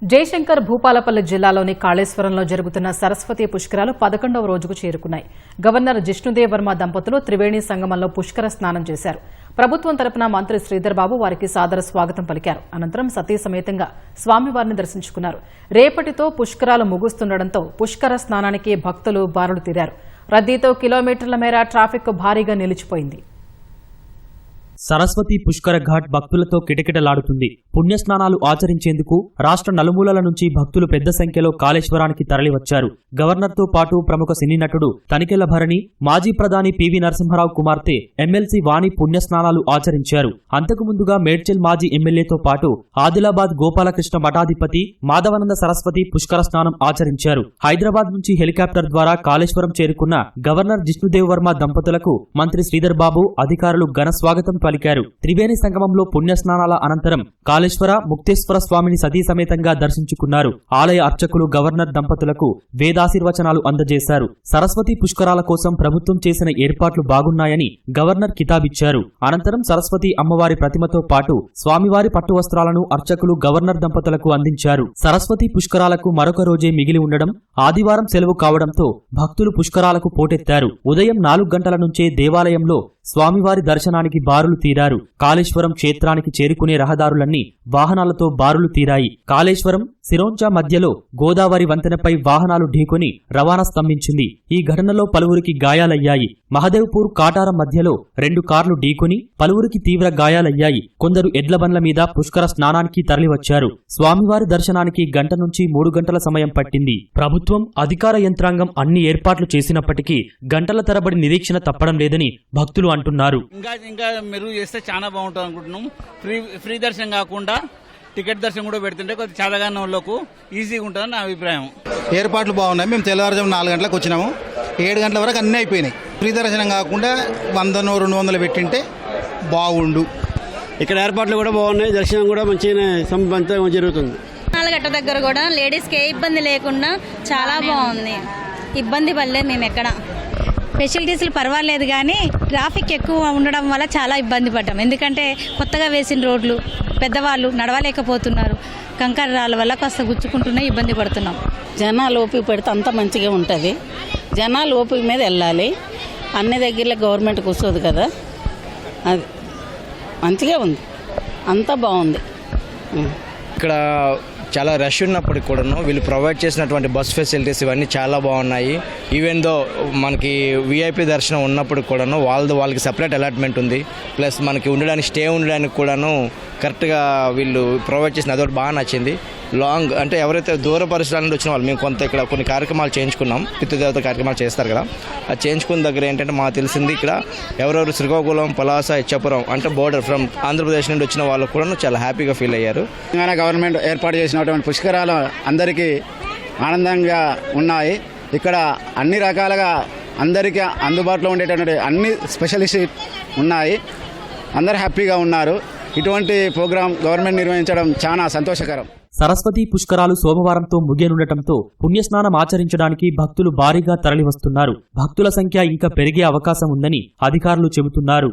జయశంకర్ భూపాలపల్లి జిల్లాలోని కాళేశ్వరంలో జరుగుతున్న సరస్వతి పుష్కరాలు 11వ రోజుకు చేరుకున్నాయి. గవర్నర్ జిష్ణుదేవ్ వర్మ దంపతులు త్రివేణి సంగమంలో పుష్కర స్నానం చేశారు. ప్రభుత్వం తరపున మంత్రి శ్రీధర్ బాబు వారికి సాదర స్వాగతం పలికారు. అనంతరం సతీ సమేతంగా స్వామివారిని దర్శించుకున్నారు. రేపటితో పుష్కరాలు ముగుస్తుండటంతో పుష్కర స్నానానికి భక్తులు బారులు తీరారు. రద్దీతో కిలోమీటర్ల మేర ట్రాఫిక్ భారీగా నిలిచిపోయింది. సరస్వతి పుష్కర ఘాట్ భక్తులతో కిటకిటలాడుతుంది. పుణ్యస్నానాలు ఆచరించేందుకు రాష్ట్ర నలుమూలల నుంచి భక్తులు పెద్ద సంఖ్యలో కాళేశ్వరానికి తరలివచ్చారు. గవర్నర్తో పాటు ప్రముఖ సినీ నటుడు తనికెళ్ల భరణి, మాజీ ప్రధాని పివి నరసింహారావు కుమార్తె ఎమ్మెల్సీ వాణి పుణ్యస్నానాలు ఆచరించారు. అంతకు ముందుగా మేడ్చల్ మాజీ ఎమ్మెల్యేతో పాటు ఆదిలాబాద్ గోపాలకృష్ణ మఠాధిపతి మాధవానంద సరస్వతి పుష్కర స్నానం ఆచరించారు. హైదరాబాద్ నుంచి హెలికాప్టర్ ద్వారా కాళేశ్వరం చేరుకున్న గవర్నర్ జిష్ణుదేవ్ వర్మ దంపతులకు మంత్రి శ్రీధర్ బాబు అధికారులు ఘన స్వాగతం పలికారు. త్రివేణి సంగమంలో పుణ్యస్నానాల అనంతరం కాళేశ్వర ముక్తేశ్వర స్వామిని సతీ సమేతంగా దర్శించుకున్నారు. ఆలయ అర్చకులు గవర్నర్ దంపతులకు వేదాశీర్వచనాలు అందజేశారు. సరస్వతి పుష్కరాల కోసం ప్రభుత్వం చేసిన ఏర్పాట్లు బాగున్నాయని గవర్నర్ కితాబిచ్చారు. అనంతరం సరస్వతి అమ్మవారి ప్రతిమతో పాటు స్వామివారి పట్టు వస్త్రాలను అర్చకులు గవర్నర్ దంపతులకు అందించారు. సరస్వతి పుష్కరాలకు మరొక రోజే మిగిలి ఉండడం, ఆదివారం సెలవు కావడంతో భక్తులు పుష్కరాలకు పోటెత్తారు. ఉదయం 4 గంటల నుంచే దేవాలయంలో స్వామివారి దర్శనానికి బారులు తీరారు. కాళేశ్వరం క్షేత్రానికి చేరుకునే రహదారులన్నీ వాహనాలతో బారులు తీరాయి. కాళేశ్వరం సిరోంచా మధ్యలో గోదావరి వంతెనపై వాహనాలు ఢీకొని రవాణా స్తంభించింది. ఈ ఘటనలో పలువురికి గాయాలయ్యాయి. మహదేవ్పూర్ కాటారం మధ్యలో 2 కార్లు ఢీకొని పలువురికి తీవ్ర గాయాలయ్యాయి. కొందరు ఎడ్ల బండ్ల మీద పుష్కర స్నానానికి తరలివచ్చారు. స్వామివారి దర్శనానికి 1 గంట నుంచి 3 గంటల సమయం పట్టింది. ప్రభుత్వం అధికార యంత్రాంగం అన్ని ఏర్పాట్లు చేసినప్పటికీ గంటల తరబడి నిరీక్షణ తప్పడం లేదని భక్తులు అంటున్నారు. ఇంకా మెరుగు చేస్తే చాలా బాగుంటుంది అనుకుంటున్నాం. ఫ్రీ దర్శనం కాకుండా టికెట్ దర్శనం కూడా పెడుతుంటే కొద్దిగా చాలాగానే వాళ్ళకు ఈజీగా ఉంటుందని నా అభిప్రాయం. ఏర్పాట్లు బాగున్నాయి. మేము తెల్లవారుజాము 4 గంటలకు వచ్చినాము. 7 గంటల వరకు అన్నీ అయిపోయినాయి. ఫ్రీ దర్శనం కాకుండా 100-200 పెట్టింటే బాగుండు. ఇక్కడ ఏర్పాట్లు కూడా బాగున్నాయి. దర్శనం కూడా మంచిగా జరుగుతుంది. 4 గంటల దగ్గర కూడా లేడీస్కి ఏ ఇబ్బంది లేకుండా చాలా బాగుంది. ఇబ్బంది పడలేదు మేము ఎక్కడ. ఫెసిలిటీస్లు పర్వాలేదు, కానీ ట్రాఫిక్ ఎక్కువ ఉండడం వల్ల చాలా ఇబ్బంది పడ్డాం. ఎందుకంటే కొత్తగా వేసిన రోడ్లు, పెద్దవాళ్ళు నడవలేకపోతున్నారు. కంకర రాళ్ళ వల్ల కాస్త గుచ్చుకుంటున్నా ఇబ్బంది పడుతున్నాం. జనాలు ఓపిక పెడితే అంత మంచిగా ఉంటుంది. జనాలు ఓపిక మీద వెళ్ళాలి. అన్ని దగ్గరలో గవర్నమెంట్ కూర్చోదు కదా, అది మంచిగా ఉంది. అంతా బాగుంది. ఇక్కడ చాలా రష్ ఉన్నప్పటికి కూడాను వీళ్ళు ప్రొవైడ్ చేసినటువంటి బస్ ఫెసిలిటీస్ ఇవన్నీ చాలా బాగున్నాయి. ఈవెన్ దో మనకి విఐపి దర్శనం ఉన్నప్పుడు కూడాను వాళ్ళకి సపరేట్ అలాట్మెంట్ ఉంది. ప్లస్ మనకి స్టే ఉండడానికి కూడాను కరెక్ట్గా వీళ్ళు ప్రొవైడ్ చేసిన అదొకటి బాగా నచ్చింది. లాంగ్ అంటే ఎవరైతే దూర పరిసరాల నుండి వచ్చిన వాళ్ళు మేము కొంత ఇక్కడ కొన్ని కార్యక్రమాలు చేయించుకున్నాం. పితృదేవత కార్యక్రమాలు చేస్తారు కదా, అది చేయించుకున్న దగ్గర ఏంటంటే మాకు తెలిసింది ఇక్కడ ఎవరెవరు శ్రీకాకుళం, పలాస, ఇచ్చాపురం అంటే బోర్డర్ ఫ్రమ్ ఆంధ్రప్రదేశ్ నుండి వచ్చిన వాళ్ళు కూడా చాలా హ్యాపీగా ఫీల్ అయ్యారు. తెలంగాణ గవర్నమెంట్ ఏర్పాటు చేసినటువంటి పుష్కరాలు అందరికీ ఆనందంగా ఉన్నాయి. ఇక్కడ అన్ని రకాలుగా అందరికీ అందుబాటులో ఉండేటటువంటి అన్ని స్పెషలిస్ట్ ఉన్నాయి. అందరూ హ్యాపీగా ఉన్నారు. ఇటువంటి ప్రోగ్రాం గవర్నమెంట్ నిర్వహించడం చాలా సంతోషకరం. సరస్వతి పుష్కరాలు సోమవారంతో ముగియనుండటంతో పుణ్యస్నానం ఆచరించడానికి భక్తులు భారీగా తరలివస్తున్నారు. భక్తుల సంఖ్య ఇంకా పెరిగే అవకాశం ఉందని అధికారులు చెబుతున్నారు.